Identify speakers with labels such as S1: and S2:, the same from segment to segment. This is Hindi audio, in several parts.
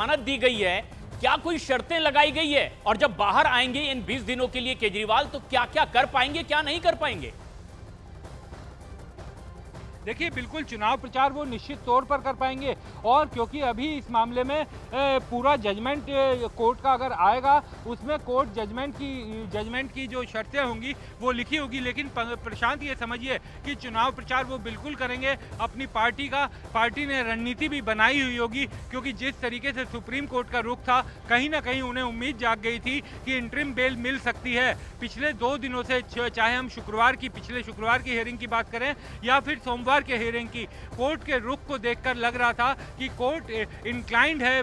S1: जमानत दी गई है, क्या कोई शर्तें लगाई गई है? और जब बाहर आएंगे इन 20 दिनों के लिए केजरीवाल, तो क्या क्या कर पाएंगे, क्या नहीं कर पाएंगे?
S2: देखिए, बिल्कुल चुनाव प्रचार वो निश्चित तौर पर कर पाएंगे। और क्योंकि अभी इस मामले में पूरा जजमेंट कोर्ट का अगर आएगा, उसमें कोर्ट जजमेंट की जो शर्तें होंगी वो लिखी होगी। लेकिन प्रशांत, ये समझिए कि चुनाव प्रचार वो बिल्कुल करेंगे। अपनी पार्टी ने रणनीति भी बनाई हुई होगी, क्योंकि जिस तरीके से सुप्रीम कोर्ट का रुख था, कहीं ना कहीं उन्हें उम्मीद जाग गई थी कि इंटरिम बेल मिल सकती है। पिछले 2 दिनों से, चाहे हम पिछले शुक्रवार की हियरिंग की बात करें या फिर सोमवार के हियरिंग की, कोर्ट के रुख को देखकर लग रहा था कि कोर्ट इंक्लाइंड है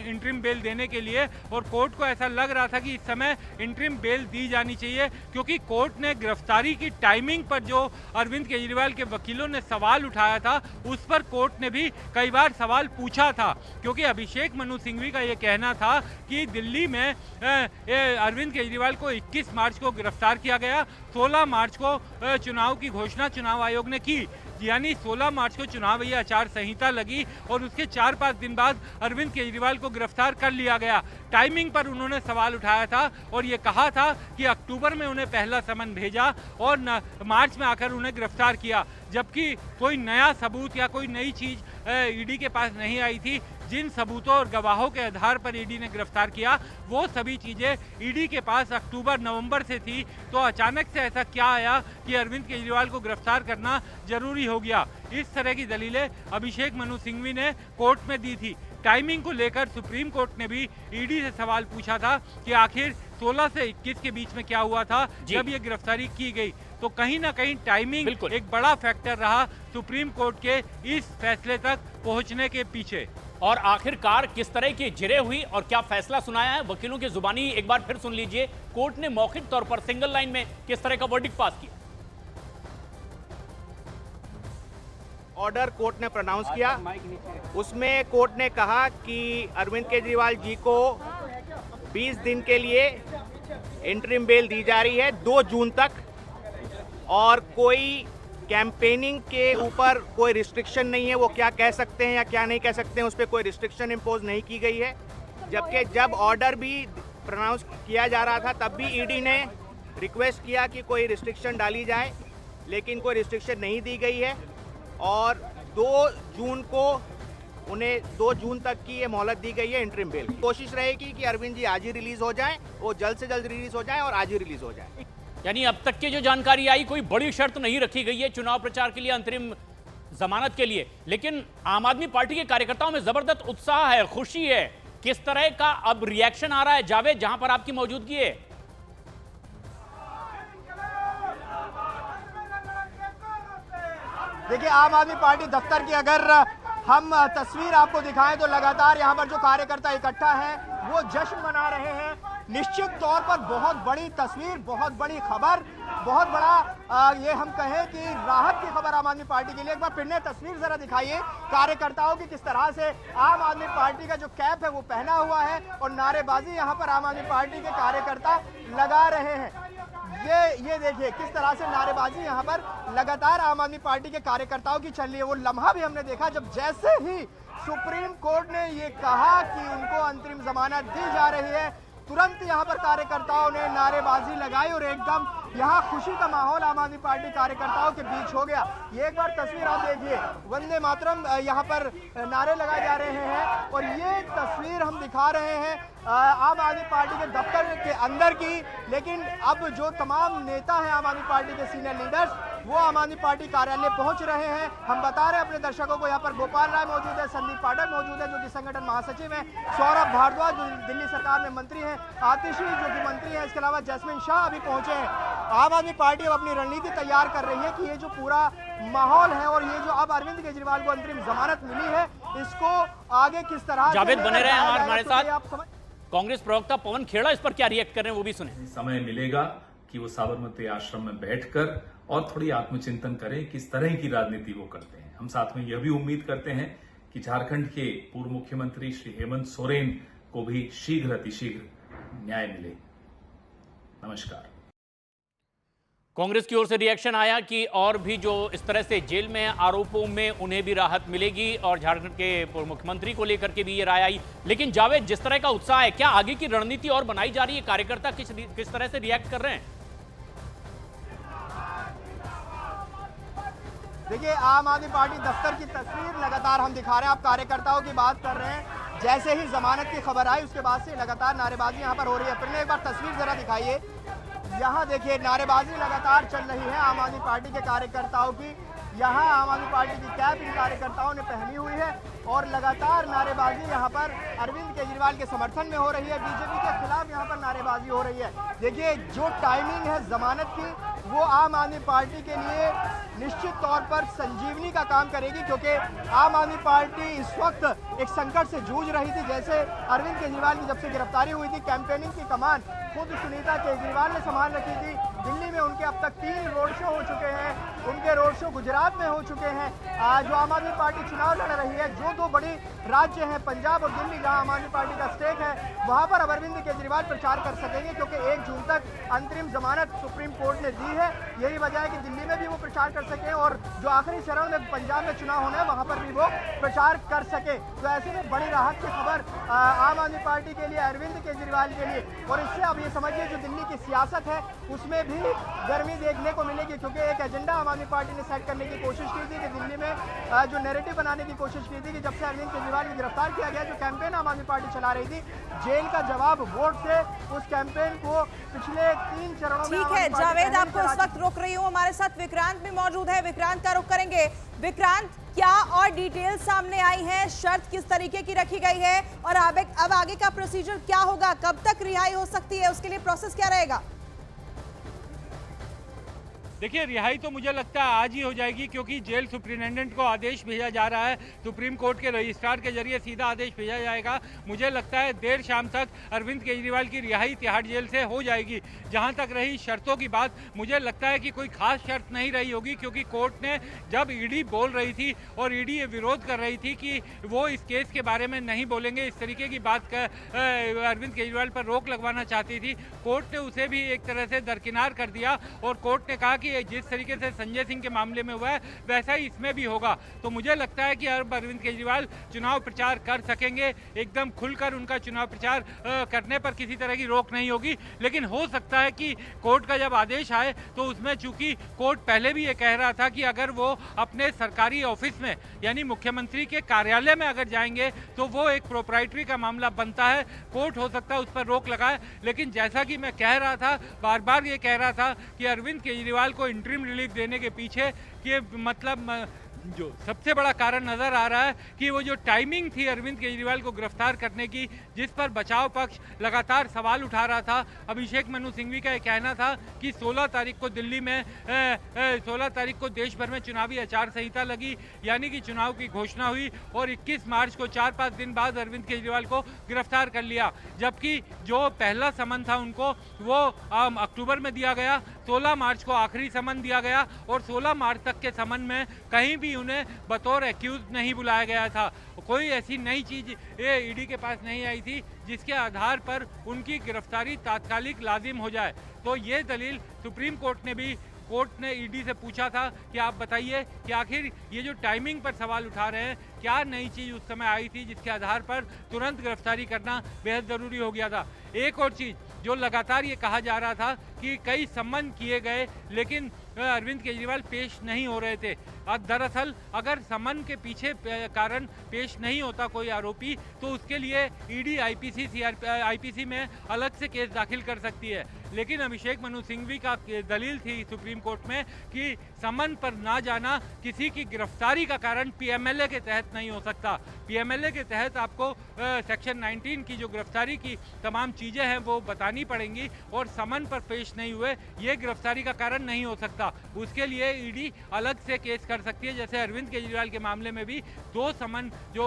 S2: इंटरिम बेल देने के लिए। और कोर्ट को ऐसा लग रहा था कि इस समय इंटरिम बेल दी जानी चाहिए, क्योंकि कोर्ट ने गिरफ्तारी की टाइमिंग पर जो अरविंद केजरीवाल के वकीलों ने सवाल उठाया था, उस पर कोर्ट ने भी कई बार सवाल पूछा था। क्योंकि अभिषेक मनु सिंघवी का यह कहना था कि दिल्ली में अरविंद केजरीवाल को 21 मार्च को गिरफ्तार किया गया, 16 मार्च को चुनाव की घोषणा चुनाव आयोग ने की, यानी 16 मार्च को चुनावी आचार संहिता लगी और उसके 4-5 दिन बाद अरविंद केजरीवाल को गिरफ्तार कर लिया गया। टाइमिंग पर उन्होंने सवाल उठाया था और ये कहा था कि अक्टूबर में उन्हें पहला समन भेजा और मार्च में आकर उन्हें गिरफ्तार किया, जबकि कोई नया सबूत या कोई नई चीज ईडी के पास नहीं आई थी। जिन सबूतों और गवाहों के आधार पर ईडी ने गिरफ्तार किया, वो सभी चीजें ईडी के पास अक्टूबर-नवंबर से थी। तो अचानक से ऐसा क्या आया कि अरविंद केजरीवाल को गिरफ्तार करना जरूरी हो गया? इस तरह की दलीलें अभिषेक मनु सिंघवी ने कोर्ट में दी थी। टाइमिंग को लेकर सुप्रीम कोर्ट ने भी ईडी से सवाल पूछा था कि आखिर 16 से 21 के बीच में क्या हुआ था जब ये गिरफ्तारी की गई। तो कहीं ना कहीं टाइमिंग एक बड़ा फैक्टर रहा सुप्रीम कोर्ट के इस फैसले तक पहुंचने के पीछे।
S1: और आखिरकार किस तरह की जिरे हुई और क्या फैसला सुनाया है, वकीलों की जुबानी एक बार फिर सुन लीजिए। कोर्ट ने मौखिक तौर पर सिंगल लाइन में किस तरह का वर्डिक्ट पास किया।
S3: ऑर्डर कोर्ट ने प्रोनाउंस किया, उसमें कोर्ट ने कहा कि अरविंद केजरीवाल जी को 20 दिन के लिए इंटरिम बेल दी जा रही है, 2 जून तक। और कोई कैंपेनिंग के ऊपर कोई रिस्ट्रिक्शन नहीं है, वो क्या कह सकते हैं या क्या नहीं कह सकते हैं, उस पर कोई रिस्ट्रिक्शन इम्पोज नहीं की गई है। जबकि जब ऑर्डर भी प्रोनाउंस किया जा रहा था, तब भी ईडी ने रिक्वेस्ट किया कि कोई रिस्ट्रिक्शन डाली जाए, लेकिन कोई रिस्ट्रिक्शन नहीं दी गई है। और 2 जून को उन्हें 2 जून तक की ये मोहलत दी गई है इंटरिम बेल की। कोशिश रहेगी कि अरविंद जी आज ही रिलीज हो जाएं, वो जल्द से जल्द रिलीज हो जाएं और आज ही रिलीज हो जाएं।
S1: यानी अब तक की जो जानकारी आई, कोई बड़ी शर्त नहीं रखी गई है चुनाव प्रचार के लिए, अंतरिम जमानत के लिए। लेकिन आम आदमी पार्टी के कार्यकर्ताओं में जबरदस्त उत्साह है, खुशी है। किस तरह का अब रिएक्शन आ रहा है जावेद, जहां पर आपकी मौजूदगी है?
S4: देखिए, आम आदमी पार्टी दफ्तर की अगर हम तस्वीर आपको दिखाएं तो लगातार यहाँ पर जो कार्यकर्ता इकट्ठा है वो जश्न मना रहे हैं। निश्चित तौर पर बहुत बड़ी तस्वीर, बहुत बड़ी खबर, बहुत बड़ा ये हम कहें कि राहत की खबर आम आदमी पार्टी के लिए। एक बार फिर ने तस्वीर जरा दिखाइए कार्यकर्ताओं की, किस तरह से आम आदमी पार्टी का जो कैप है वो पहना हुआ है और नारेबाजी यहाँ पर आम आदमी पार्टी के कार्यकर्ता लगा रहे हैं। ये देखिए किस तरह से नारेबाजी यहाँ पर लगातार आम आदमी पार्टी के कार्यकर्ताओं की चल रही है। वो लम्हा भी हमने देखा जब जैसे ही सुप्रीम कोर्ट ने ये कहा कि उनको अंतरिम जमानत दी जा रही है, तुरंत यहाँ पर कार्यकर्ताओं ने नारेबाजी लगाई और एकदम यहाँ खुशी का माहौल आम आदमी पार्टी कार्यकर्ताओं के बीच हो गया। ये एक बार तस्वीर आप देखिए, वंदे मातरम यहाँ पर नारे लगाए जा रहे हैं और ये तस्वीर हम दिखा रहे हैं आम आदमी पार्टी के दफ्तर के अंदर की। लेकिन अब जो तमाम नेता हैं आम आदमी पार्टी के सीनियर लीडर्स, वो आम आदमी पार्टी कार्यालय पहुंच रहे हैं। हम बता रहे हैं अपने दर्शकों को, यहाँ पर गोपाल राय मौजूद है, संदीप पाठक मौजूद है जो कि संगठन महासचिव हैं, सौरभ भारद्वाज जो दिल्ली सरकार में मंत्री हैं, आतिशी जो कि मंत्री हैं, इसके अलावा जैस्मिन शाह अभी पहुंचे हैं। आम आदमी पार्टी अब अपनी रणनीति तैयार कर रही है कि ये जो पूरा माहौल है और ये जो अब अरविंद केजरीवाल को अंतरिम जमानत मिली है, इसको आगे किस तरह
S1: जावेद बने रहे हमारे साथ। कांग्रेस प्रवक्ता पवन खेड़ा इस पर क्या रिएक्ट कर रहे हैं वो भी सुने।
S5: समय मिलेगा कि वो साबरमती आश्रम में बैठकर और थोड़ी आत्मचिंतन करें किस तरह की राजनीति वो करते हैं। हम साथ में यह भी उम्मीद करते हैं कि झारखंड के पूर्व मुख्यमंत्री श्री हेमंत सोरेन को भी शीघ्र अतिशीघ्र न्याय मिले। नमस्कार।
S1: कांग्रेस की ओर से रिएक्शन आया कि और भी जो इस तरह से जेल में आरोपों में उन्हें भी राहत मिलेगी और झारखंड के पूर्व मुख्यमंत्री को लेकर के भी ये राय आई। लेकिन जावेद, जिस तरह का उत्साह है, क्या आगे की रणनीति और बनाई जा रही है? कार्यकर्ता किस तरह से रिएक्ट कर रहे हैं?
S4: देखिए, आम आदमी पार्टी दफ्तर की तस्वीर लगातार हम दिखा रहे हैं। आप कार्यकर्ताओं की बात कर रहे हैं। जैसे ही जमानत की खबर आई उसके बाद से लगातार नारेबाजी यहाँ पर हो रही है। फिर एक बार तस्वीर जरा दिखाइए। यहाँ देखिए, नारेबाजी लगातार चल रही है आम आदमी पार्टी के कार्यकर्ताओं की। यहाँ आम आदमी पार्टी की कैप इन कार्यकर्ताओं ने पहनी हुई है और लगातार नारेबाजी यहाँ पर अरविंद केजरीवाल के समर्थन में हो रही है। बीजेपी के खिलाफ यहाँ पर नारेबाजी हो रही है। देखिए, जो टाइमिंग है जमानत की, वो आम आदमी पार्टी के लिए निश्चित तौर पर संजीवनी का काम करेगी, क्योंकि आम आदमी पार्टी इस वक्त एक संकट से जूझ रही थी। जैसे अरविंद केजरीवाल की जब से गिरफ्तारी हुई थी, कैंपेनिंग की कमान खुद सुनीता केजरीवाल ने संभाल रखी थी। दिल्ली में उनके अब तक 3 रोड शो हो चुके हैं। उनके रोड शो गुजरात में हो चुके हैं। जो आम आदमी पार्टी चुनाव लड़ रही है, जो 2 बड़ी राज्य हैं पंजाब और दिल्ली, जहां आम आदमी पार्टी का स्टेक है, वहां पर अब अरविंद केजरीवाल प्रचार कर सकेंगे, क्योंकि 1 जून तक अंतरिम जमानत सुप्रीम कोर्ट ने दी है। यही वजह है कि दिल्ली में भी वो प्रचार कर सके और जो आखिरी चरण में पंजाब में चुनाव होना है वहां पर भी वो प्रचार कर सके। तो ऐसे में बड़ी राहत की खबर आम आदमी पार्टी के लिए, अरविंद केजरीवाल के लिए। और इससे अब ये समझिए, जो दिल्ली की सियासत है उसमें भी गर्मी देखने को मिलेगी, क्योंकि एक एजेंडा आम आदमी पार्टी ने सेट करने की कोशिश की थी कि दिल्ली में जो नैरेटिव बनाने की कोशिश की थी कि जब से अरविंद केजरीवाल को गिरफ्तार किया गया, जो कैंपेन आम आदमी पार्टी चला रही थी, जेल का जवाब वोट से, उस कैंपेन को पिछले 3 चरणों में।
S6: ठीक है जावेद, आपको इस वक्त रोक रही हूँ। हमारे साथ विक्रांत भी मौजूद है, विक्रांत का रुख करेंगे। विक्रांत, क्या और डिटेल सामने आई है? शर्त किस तरीके की रखी गई है और अब आगे का प्रोसीजर क्या होगा? कब तक रिहाई हो सकती है? उसके लिए प्रोसेस क्या रहेगा?
S2: देखिए, रिहाई तो मुझे लगता है आज ही हो जाएगी, क्योंकि जेल सुप्रिंटेंडेंट को आदेश भेजा जा रहा है। सुप्रीम कोर्ट के रजिस्ट्रार के जरिए सीधा आदेश भेजा जाएगा। मुझे लगता है देर शाम तक अरविंद केजरीवाल की रिहाई तिहाड़ जेल से हो जाएगी। जहां तक रही शर्तों की बात, मुझे लगता है कि कोई खास शर्त नहीं रही होगी, क्योंकि कोर्ट ने जब ईडी बोल रही थी और ईडी ये विरोध कर रही थी कि वो इस केस के बारे में नहीं बोलेंगे, इस तरीके की बात अरविंद केजरीवाल पर रोक लगवाना चाहती थी, कोर्ट ने उसे भी एक तरह से दरकिनार कर दिया और कोर्ट ने कहा कि जिस तरीके से संजय सिंह के मामले में हुआ है वैसा ही इसमें भी होगा। तो मुझे लगता है कि अब अरविंद केजरीवाल चुनाव प्रचार कर सकेंगे, एकदम खुलकर उनका चुनाव प्रचार करने पर किसी तरह की रोक नहीं होगी। लेकिन हो सकता है कि कोर्ट का जब आदेश आए तो उसमें, चूंकि कोर्ट पहले भी ये कह रहा था कि अगर वो अपने सरकारी ऑफिस में यानी मुख्यमंत्री के कार्यालय में अगर जाएंगे तो वो एक प्रोप्राइटरी का मामला बनता है, कोर्ट हो सकता है उस पर रोक लगाए। लेकिन जैसा कि मैं कह रहा था, बार बार ये कह रहा था कि अरविंद केजरीवाल को इंटरिम रिलीफ देने के पीछे कि मतलब जो सबसे बड़ा कारण नजर आ रहा है कि वो जो टाइमिंग थी अरविंद केजरीवाल को गिरफ्तार करने की, जिस पर बचाव पक्ष लगातार सवाल उठा रहा था। अभिषेक मनु सिंघवी का यह कहना था कि 16 तारीख को दिल्ली में 16 तारीख को देश भर में चुनावी आचार संहिता लगी, यानी कि चुनाव की घोषणा हुई और 21 मार्च को 4-5 दिन बाद अरविंद केजरीवाल को गिरफ्तार कर लिया। जबकि जो पहला समन था उनको वो अक्टूबर में दिया गया, 16 मार्च को आखिरी समन दिया गया और 16 मार्च तक के समन में कहीं भी उन्हें बतौर एक्यूज नहीं बुलाया गया था। कोई ऐसी नई चीज ईडी के पास नहीं आई थी जिसके आधार पर उनकी गिरफ्तारी तात्कालिक लाजिम हो जाए। तो ये दलील सुप्रीम कोर्ट ने ईडी से पूछा था कि आप बताइए कि आखिर ये जो टाइमिंग पर सवाल उठा रहे हैं, क्या नई चीज उस समय आई थी जिसके आधार पर तुरंत गिरफ्तारी करना बेहद जरूरी हो गया था। एक और चीज जो लगातार ये कहा जा रहा था कि कई सम्मन किए गए लेकिन अरविंद केजरीवाल पेश नहीं हो रहे थे। दरअसल अगर सम्मन के पीछे कारण पेश नहीं होता कोई आरोपी तो उसके लिए ईडी आईपीसी में अलग से केस दाखिल कर सकती है। लेकिन अभिषेक मनु सिंघवी का दलील थी सुप्रीम कोर्ट में कि सम्मन पर ना जाना किसी की गिरफ्तारी का कारण पीएमएलए के तहत नहीं हो सकता। पीएमएलए के तहत आपको सेक्शन 19 की जो गिरफ्तारी की तमाम चीजें हैं वो बतानी पड़ेंगी और सम्मन पर पेश नहीं हुए ये गिरफ्तारी का कारण नहीं हो सकता। उसके लिए ईडी अलग से केस कर सकती है। जैसे अरविंद केजरीवाल के मामले में भी 2 सम्मन जो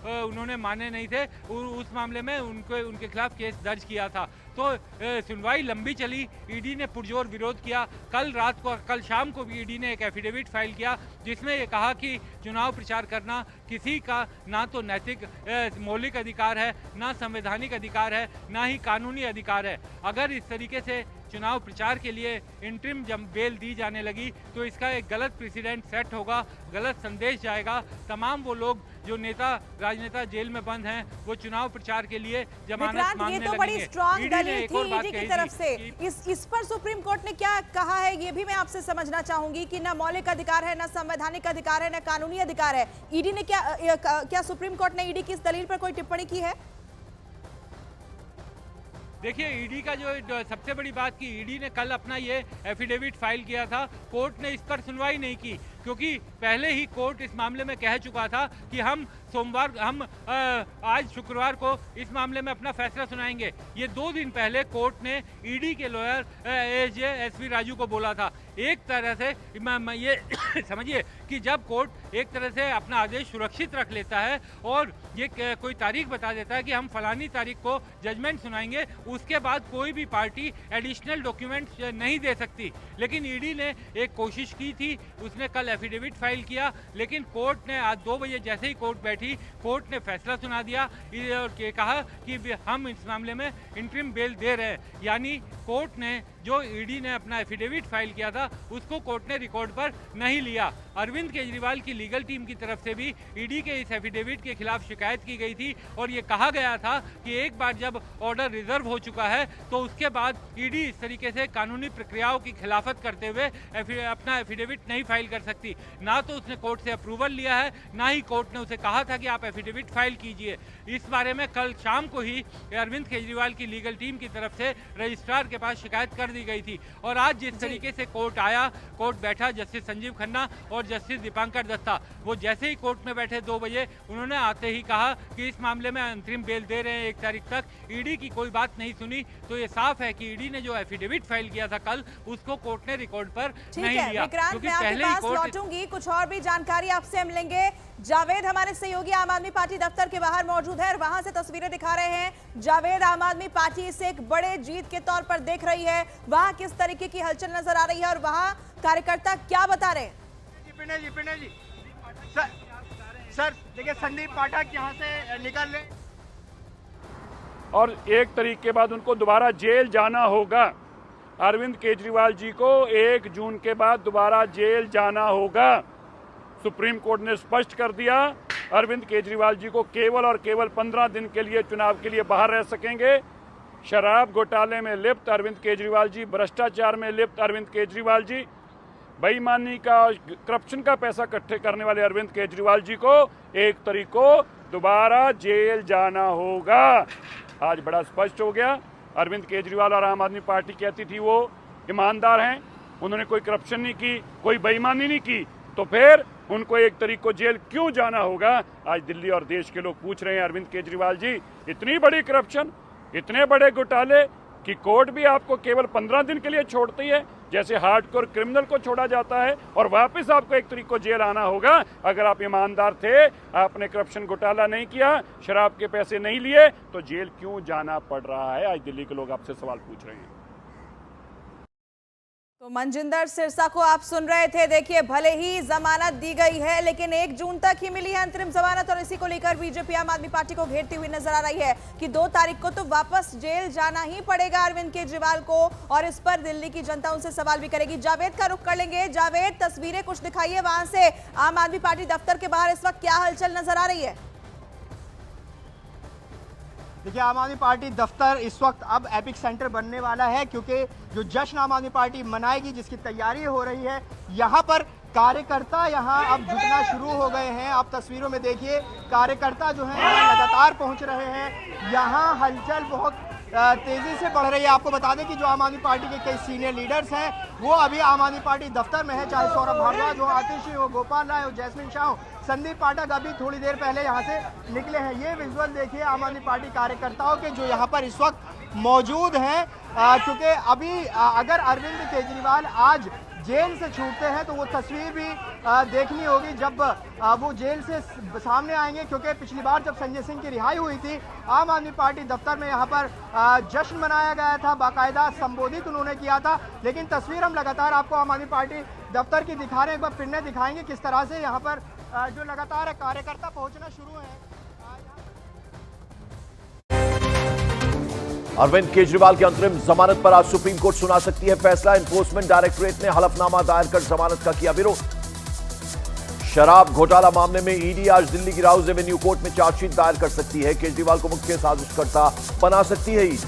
S2: उन्होंने माने नहीं थे, उस मामले में उनके खिलाफ केस दर्ज किया था। तो सुनवाई लंबी चली, ईडी ने पुरजोर विरोध किया। कल शाम को भी ईडी ने एक एफिडेविट फाइल किया जिसमें ये कहा कि चुनाव प्रचार करना किसी का ना तो नैतिक मौलिक अधिकार है, ना संवैधानिक अधिकार है, ना ही कानूनी अधिकार है। अगर इस तरीके से चुनाव प्रचार के लिए इंटरिम बेल दी जाने लगी तो इसका एक गलत प्रेसिडेंट सेट होगा, गलत संदेश जाएगा। तमाम वो लोग जो राजनेता जेल में बंद हैं वो चुनाव प्रचार के लिए जमानत मांगने लगेंगे।
S6: ये तो बड़ी स्ट्रांग दलील थी ईडी की तरफ से। इस पर सुप्रीम कोर्ट ने क्या कहा है ये भी मैं आपसे समझना चाहूंगी कि ना मौलिक अधिकार है, ना संवैधानिक अधिकार है, ना कानूनी अधिकार है। ईडी ने क्या सुप्रीम कोर्ट ने ईडी की इस दलील पर कोई टिप्पणी की है?
S2: देखिए, ईडी का जो सबसे बड़ी बात की ईडी ने कल अपना ये एफिडेविट फाइल किया था, कोर्ट ने इस पर सुनवाई नहीं की क्योंकि पहले ही कोर्ट इस मामले में कह चुका था कि हम आज शुक्रवार को इस मामले में अपना फैसला सुनाएंगे। ये 2 दिन पहले कोर्ट ने ईडी के लॉयर एसवी राजू को बोला था। एक तरह से ये समझिए कि जब कोर्ट एक तरह से अपना आदेश सुरक्षित रख लेता है और ये कोई तारीख बता देता है कि हम फलानी तारीख को जजमेंट सुनाएंगे, उसके बाद कोई भी पार्टी एडिशनल डॉक्यूमेंट नहीं दे सकती। लेकिन ईडी ने एक कोशिश की थी, उसने कल एफिडेविट फाइल किया, लेकिन कोर्ट ने आज 2 बजे जैसे ही कोर्ट बैठी, कोर्ट ने फैसला सुना दिया और कहा कि हम इस मामले में इंटरिम बेल दे रहे हैं। यानी कोर्ट ने जो ईडी ने अपना एफिडेविट फाइल किया था उसको कोर्ट ने रिकॉर्ड पर नहीं लिया। अरविंद केजरीवाल की लीगल टीम की तरफ से भी ईडी के इस एफिडेविट के खिलाफ शिकायत की गई थी और ये कहा गया था कि एक बार जब ऑर्डर रिजर्व हो चुका है तो उसके बाद ईडी इस तरीके से कानूनी प्रक्रियाओं की खिलाफत करते हुए अपना एफिडेविट नहीं फाइल कर सकती। ना तो उसने कोर्ट से अप्रूवल लिया है, ना ही कोर्ट ने उसे कहा था कि आप एफिडेविट फाइल कीजिए। इस बारे में कल शाम को ही अरविंद केजरीवाल की लीगल टीम की तरफ से रजिस्ट्रार के पास शिकायत कर दी गई थी। और आज जिस तरीके से कोर्ट आया, कोर्ट बैठा, जस्टिस संजीव खन्ना और जस्टिस दीपांकर दत्ता, वो जैसे ही कोर्ट में बैठे 2 बजे, उन्होंने आते ही कहा कि इस मामले में अंतरिम बेल दे रहे हैं 1 तारीख तक। ईडी की कोई बात नहीं सुनी तो ये साफ है कि ईडी ने जो एफिडेविट फाइल किया था कल, उसको कोर्ट ने रिकॉर्ड पर नहीं लिया।
S6: क्योंकि पहले ही कोर्ट लौटूंगी, कुछ और भी जानकारी आपसे हम लेंगे। जावेद हमारे सहयोगी आम आदमी पार्टी दफ्तर के बाहर मौजूद है और वहां से तस्वीरें दिखा रहे हैं। जावेद, आम आदमी पार्टी इसे एक बड़े जीत के तौर पर देख रही है, वहां किस तरीके की हलचल नजर आ रही है और वहां कार्यकर्ता क्या बता रहे हैं?
S4: जी सर देखिए, संदीप पाठक यहाँ से निकल ले
S7: और 1 तारीख के बाद उनको दोबारा जेल जाना होगा। अरविंद केजरीवाल जी को 1 जून के बाद दोबारा जेल जाना होगा। सुप्रीम कोर्ट ने स्पष्ट कर दिया, अरविंद केजरीवाल जी को केवल और केवल 15 दिन के लिए चुनाव के लिए बाहर रह सकेंगे। शराब घोटाले में लिप्त अरविंद केजरीवाल जी, भ्रष्टाचार में लिप्त अरविंद केजरीवाल जी, बेईमानी का, करप्शन का पैसा इकट्ठे करने वाले अरविंद केजरीवाल जी को 1 तारीख को दोबारा जेल जाना होगा। आज बड़ा स्पष्ट हो गया। अरविंद केजरीवाल और आम आदमी पार्टी कहती थी वो ईमानदार हैं, उन्होंने कोई करप्शन नहीं की, कोई बेईमानी नहीं की, तो फिर उनको 1 तारीख को जेल क्यों जाना होगा? आज दिल्ली और देश के लोग पूछ रहे हैं, अरविंद केजरीवाल जी, इतनी बड़ी करप्शन, इतने बड़े घोटाले कि कोर्ट भी आपको केवल 15 दिन के लिए छोड़ती है, जैसे हार्डकोर क्रिमिनल को छोड़ा जाता है, और वापस आपको 1 तारीख को जेल आना होगा। अगर आप ईमानदार थे, आपने करप्शन घोटाला नहीं किया, शराब के पैसे नहीं लिए, तो जेल क्यों जाना पड़ रहा है? आज दिल्ली के लोग आपसे सवाल पूछ रहे हैं।
S6: तो मनजिंदर सिरसा को आप सुन रहे थे। देखिए, भले ही जमानत दी गई है लेकिन 1 जून तक ही मिली है अंतरिम जमानत और इसी को लेकर बीजेपी आम आदमी पार्टी को घेरती हुई नजर आ रही है कि 2 तारीख को तो वापस जेल जाना ही पड़ेगा अरविंद केजरीवाल को, और इस पर दिल्ली की जनता उनसे सवाल भी करेगी। जावेद का रुख कर लेंगे। जावेद, तस्वीरें कुछ दिखाइए वहां से, आम आदमी पार्टी दफ्तर के बाहर इस वक्त क्या हलचल नजर आ रही है?
S4: देखिए, आम आदमी पार्टी दफ्तर इस वक्त अब एपिक सेंटर बनने वाला है, क्योंकि जो जश्न आम आदमी पार्टी मनाएगी, जिसकी तैयारी हो रही है, यहाँ पर कार्यकर्ता यहाँ अब जुटना शुरू हो गए हैं। आप तस्वीरों में देखिए, कार्यकर्ता जो हैं लगातार पहुँच रहे हैं। यहाँ हलचल बहुत तेजी से बढ़ रही है। आपको बता दें कि जो आम आदमी पार्टी के कई सीनियर लीडर्स हैं वो अभी आम आदमी पार्टी दफ्तर में है, चाहे सौरभ भारद्वाज हो, आतिशी हो, गोपाल राय हो, जैस्मिन शाह हो, संदीप पाठक अभी थोड़ी देर पहले यहाँ से निकले हैं। ये विजुअल देखिए आम आदमी पार्टी कार्यकर्ताओं के जो यहाँ पर इस वक्त मौजूद हैं, क्योंकि अभी अगर अरविंद केजरीवाल आज जेल से छूटते हैं तो वो तस्वीर भी देखनी होगी जब वो जेल से सामने आएंगे, क्योंकि पिछली बार जब संजय सिंह की रिहाई हुई थी, आम आदमी पार्टी दफ्तर में यहाँ पर जश्न मनाया गया था, बाकायदा संबोधित उन्होंने किया था। लेकिन तस्वीर हम लगातार आपको आम आदमी पार्टी दफ्तर की दिखा रहे हैं, एक बार फिर दिखाएंगे किस तरह से यहाँ पर जो लगातार कार्यकर्ता पहुँचना शुरू है।
S8: अरविंद केजरीवाल की अंतरिम जमानत पर आज सुप्रीम कोर्ट सुना सकती है फैसला। एनफोर्समेंट डायरेक्टोरेट ने हलफनामा दायर कर जमानत का किया विरोध। शराब घोटाला मामले में ईडी आज दिल्ली की राउज एवेन्यू कोर्ट में चार्जशीट दायर कर सकती है। केजरीवाल को मुख्य साजिशकर्ता बना सकती है ईडी।